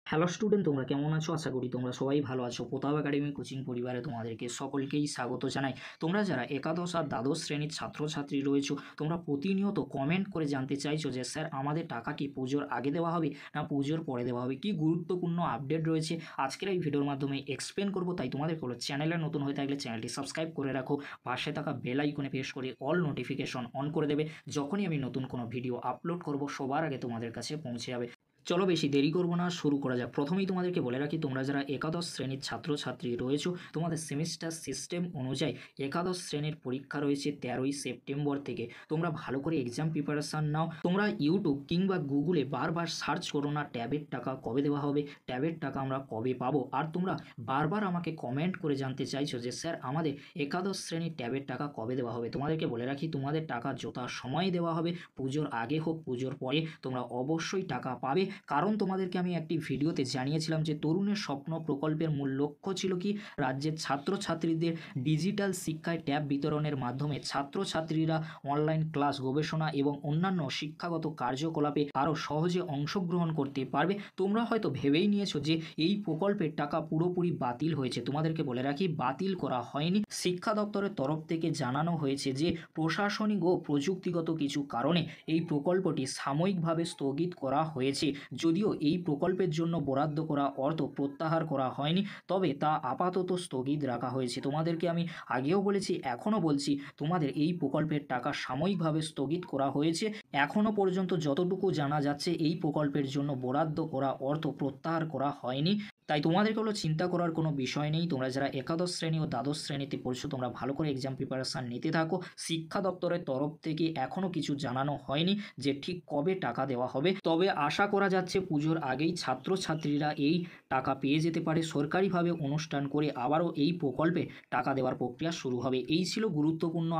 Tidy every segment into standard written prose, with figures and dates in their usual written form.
Hello student, তোমরা কেমন আছো? আশা করি তোমরা সবাই ভালো আছো। প্রতাপ একাডেমি কোচিং পরিবারে তোমাদেরকে সকলকেই স্বাগত জানাই। তোমরা যারা একাদশ আর দ্বাদশ শ্রেণীর ছাত্রছাত্রী রয়েছো, তোমরা প্রতিনিয়ত কমেন্ট করে জানতে চাইছো যে স্যার আমাদের টাকা কি পুজোর আগে দেওয়া হবে না পুজোর পরে দেওয়া হবে, কি গুরুত্বপূর্ণ আপডেট রয়েছে আজকের এই ভিডিওর মাধ্যমে এক্সপ্লেন করবো। তাই তোমাদের হলো চ্যানেলে নতুন হয়ে থাকলে চ্যানেলটি সাবস্ক্রাইব করে রাখো, পাশে থাকা বেল আইকনে প্রেস করে অল নোটিফিকেশন অন করে দেবে। যখনই আমি নতুন কোনো ভিডিও আপলোড করব সবার আগে তোমাদের কাছে পৌঁছে যাবে। চলো বেশি দেরি করবো না, শুরু করা যাক। প্রথমেই তোমাদেরকে বলে রাখি, তোমরা যারা একাদশ শ্রেণীর ছাত্রছাত্রী রয়েছো, তোমাদের সেমিস্টার সিস্টেম অনুযায়ী একাদশ শ্রেণীর পরীক্ষা রয়েছে 13ই সেপ্টেম্বর থেকে। তোমরা ভালো করে এক্সাম প্রিপারেশান নাও। তোমরা ইউটিউব কিংবা গুগলে বারবার সার্চ করো না ট্যাবের টাকা কবে দেওয়া হবে, ট্যাবের টাকা আমরা কবে পাবো। আর তোমরা বারবার আমাকে কমেন্ট করে জানতে চাইছো যে স্যার আমাদের একাদশ শ্রেণীর ট্যাবের টাকা কবে দেওয়া হবে। তোমাদেরকে বলে রাখি, তোমাদের টাকা যথা সময় দেওয়া হবে, পুজোর আগে হোক পুজোর পরে, তোমরা অবশ্যই টাকা পাবে। কারণ তোমাদেরকে আমি একটি ভিডিওতে জানিয়েছিলাম যে তরুণের স্বপ্ন প্রকল্পের মূল লক্ষ্য ছিল কি, রাজ্যের ছাত্রছাত্রীদের ডিজিটাল শিক্ষায় ট্যাব বিতরণের মাধ্যমে ছাত্রছাত্রীরা অনলাইন ক্লাস, গবেষণা এবং অন্যান্য শিক্ষাগত কার্যকলাপে আরও সহজে অংশগ্রহণ করতে পারবে। তোমরা হয়তো ভেবেই নিয়েছো যে এই প্রকল্পের টাকা পুরোপুরি বাতিল হয়েছে। তোমাদেরকে বলে রাখি, বাতিল করা হয়নি। শিক্ষা দপ্তরের তরফ থেকে জানানো হয়েছে যে প্রশাসনিক ও প্রযুক্তিগত কিছু কারণে এই প্রকল্পটি সাময়িকভাবে স্থগিত করা হয়েছে। যদিও এই প্রকল্পের জন্য বরাদ্দ করা অর্থ প্রত্যাহার করা হয়নি, তবে তা আপাতত স্থগিত রাখা হয়েছে। তোমাদেরকে আমি আগেও বলেছি, এখনও বলছি, তোমাদের এই প্রকল্পের টাকা সাময়িকভাবে স্থগিত করা হয়েছে। এখনও পর্যন্ত যতটুকু জানা যাচ্ছে এই প্রকল্পের জন্য বরাদ্দ করা অর্থ প্রত্যাহার করা হয়নি। তাই তোমাদেরকে হলো চিন্তা করার কোনো বিষয় নেই। তোমরা যারা একাদশ শ্রেণী ও দ্বাদশ শ্রেণীতে পড়ছো, তোমরা ভালো করে এক্সাম প্রিপারেশান নিতে থাকো। শিক্ষা দপ্তরের তরফ থেকে এখনও কিছু জানানো হয়নি যে ঠিক কবে টাকা দেওয়া হবে, তবে আশা করা যাচ্ছে পুজোর আগেই ছাত্রছাত্রীরা এই টাকা পেয়ে যেতে পারে। সরকারিভাবে অনুষ্ঠান করে আবারও এই প্রকল্পে টাকা দেওয়ার প্রক্রিয়া শুরু হবে। এই ছিল গুরুত্বপূর্ণ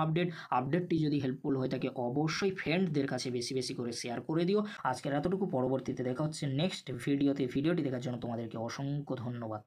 আপডেটটি যদি হেল্পফুল হয়ে থাকে অবশ্যই ফ্রেন্ডদের কাছে বেশি বেশি করে শেয়ার করে দিও। আজকের এতটুকু, পরবর্তীতে দেখা হচ্ছে নেক্সট ভিডিওতে। ভিডিওটি দেখার জন্য তোমাদেরকে অসংখ্য ধন্যবাদ।